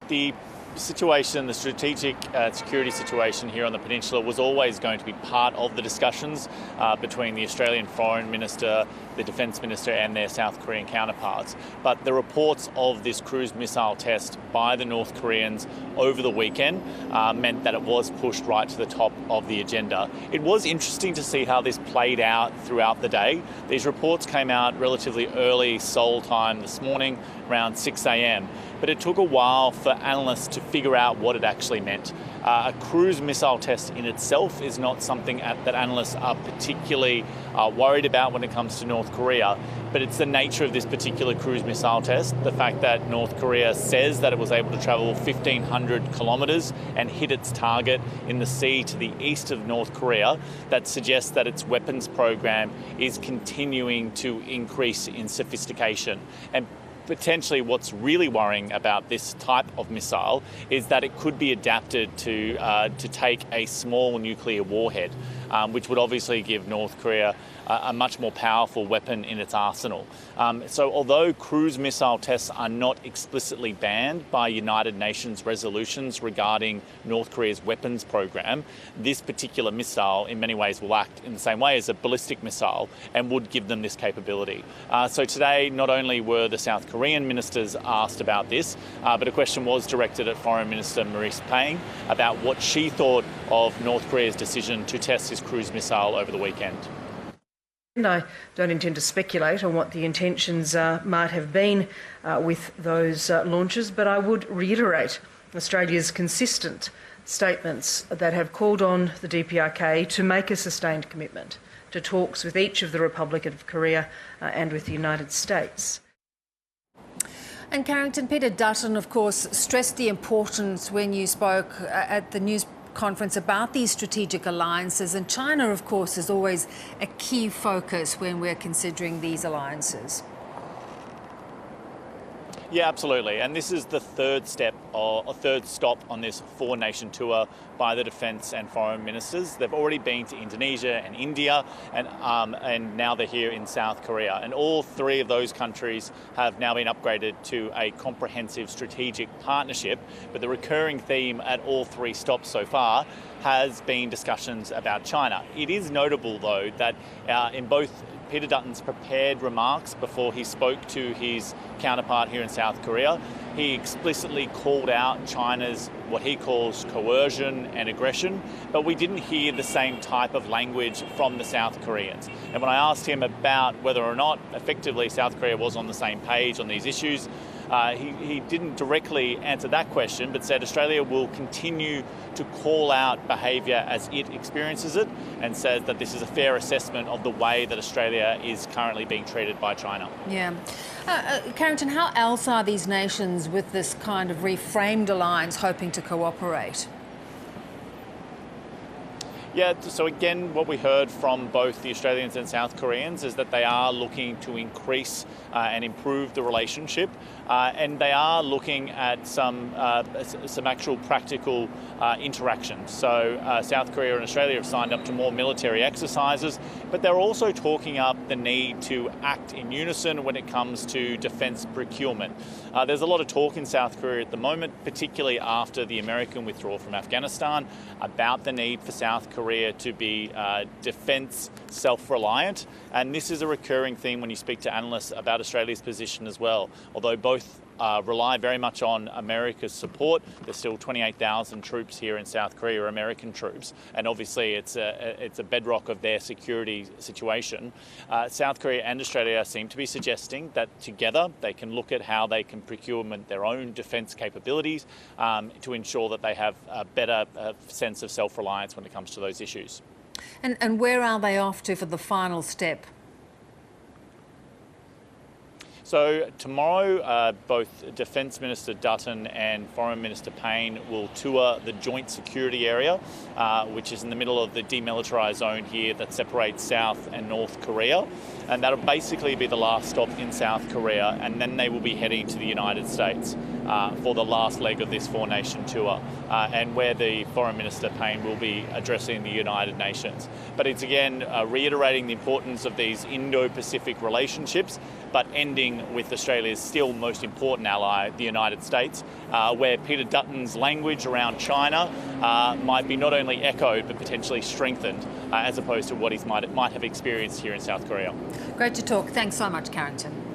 The situation, the strategic security situation here on the peninsula was always going to be part of the discussions between the Australian Foreign Minister, the Defence Minister and their South Korean counterparts. But the reports of this cruise missile test by the North Koreans over the weekend meant that it was pushed right to the top of the agenda. It was interesting to see how this played out throughout the day. These reports came out relatively early Seoul time this morning, around 6 a.m. But it took a while for analysts to figure out what it actually meant. A cruise missile test in itself is not something that analysts are particularly worried about when it comes to North Korea, but it's the nature of this particular cruise missile test, the fact that North Korea says that it was able to travel 1,500 kilometres and hit its target in the sea to the east of North Korea, that suggests that its weapons program is continuing to increase in sophistication. And potentially what's really worrying about this type of missile is that it could be adapted to take a small nuclear warhead, which would obviously give North Korea a much more powerful weapon in its arsenal. So although cruise missile tests are not explicitly banned by United Nations resolutions regarding North Korea's weapons program, this particular missile in many ways will act in the same way as a ballistic missile and would give them this capability. So today, not only were the South Korean ministers asked about this, but a question was directed at Foreign Minister Marise Payne about what she thought of North Korea's decision to test this cruise missile over the weekend. I don't intend to speculate on what the intentions might have been with those launches, but I would reiterate Australia's consistent statements that have called on the DPRK to make a sustained commitment to talks with each of the Republic of Korea and with the United States. And Carrington, Peter Dutton, of course, stressed the importance when you spoke at the news conference about these strategic alliances, and China, of course, is always a key focus when we're considering these alliances. Yeah, absolutely. And this is the third stop on this four-nation tour by the defence and foreign ministers. They've already been to Indonesia and India, and now they're here in South Korea. And all three of those countries have now been upgraded to a comprehensive strategic partnership. But the recurring theme at all three stops so far has been discussions about China. It is notable, though, that in both Peter Dutton's prepared remarks before he spoke to his counterpart here in South Korea, he explicitly called out China's what he calls coercion and aggression, but we didn't hear the same type of language from the South Koreans. And when I asked him about whether or not effectively South Korea was on the same page on these issues, he didn't directly answer that question, but said Australia will continue to call out behaviour as it experiences it, and says that this is a fair assessment of the way that Australia is currently being treated by China. Yeah. Carrington, how else are these nations with this kind of reframed alliance hoping to cooperate? Yeah, so again, what we heard from both the Australians and South Koreans is that they are looking to increase and improve the relationship, and they are looking at some actual practical interactions. So South Korea and Australia have signed up to more military exercises, but they're also talking up the need to act in unison when it comes to defence procurement. There's a lot of talk in South Korea at the moment, particularly after the American withdrawal from Afghanistan, about the need for South Korea to be defence self-reliant, and this is a recurring theme when you speak to analysts about Australia's position as well. Although both rely very much on America's support, there's still 28,000 troops here in South Korea, American troops, and obviously it's a bedrock of their security situation. South Korea and Australia seem to be suggesting that together they can look at how they can procure their own defence capabilities to ensure that they have a better sense of self-reliance when it comes to those issues. And where are they off to for the final step? So tomorrow, both Defence Minister Dutton and Foreign Minister Payne will tour the joint security area, which is in the middle of the demilitarised zone here that separates South and North Korea. And that'll basically be the last stop in South Korea, and then they will be heading to the United States. for the last leg of this four-nation tour, and where the Foreign Minister Payne will be addressing the United Nations. But it's again reiterating the importance of these Indo-Pacific relationships, but ending with Australia's still most important ally, the United States, where Peter Dutton's language around China might be not only echoed but potentially strengthened, as opposed to what he might have experienced here in South Korea. Great to talk. Thanks so much, Carrington.